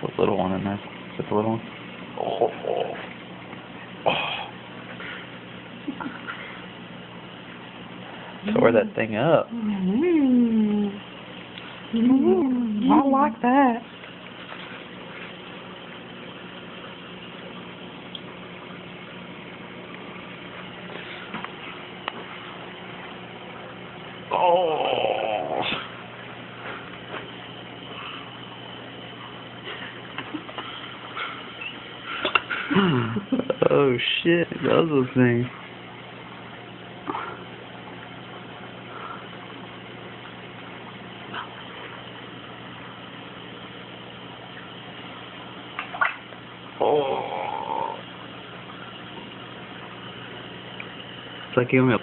The little one in there. Is it the little one? Oh. Tore that thing up. I like that. Oh. Oh shit, it does those things. Oh. It's like giving me a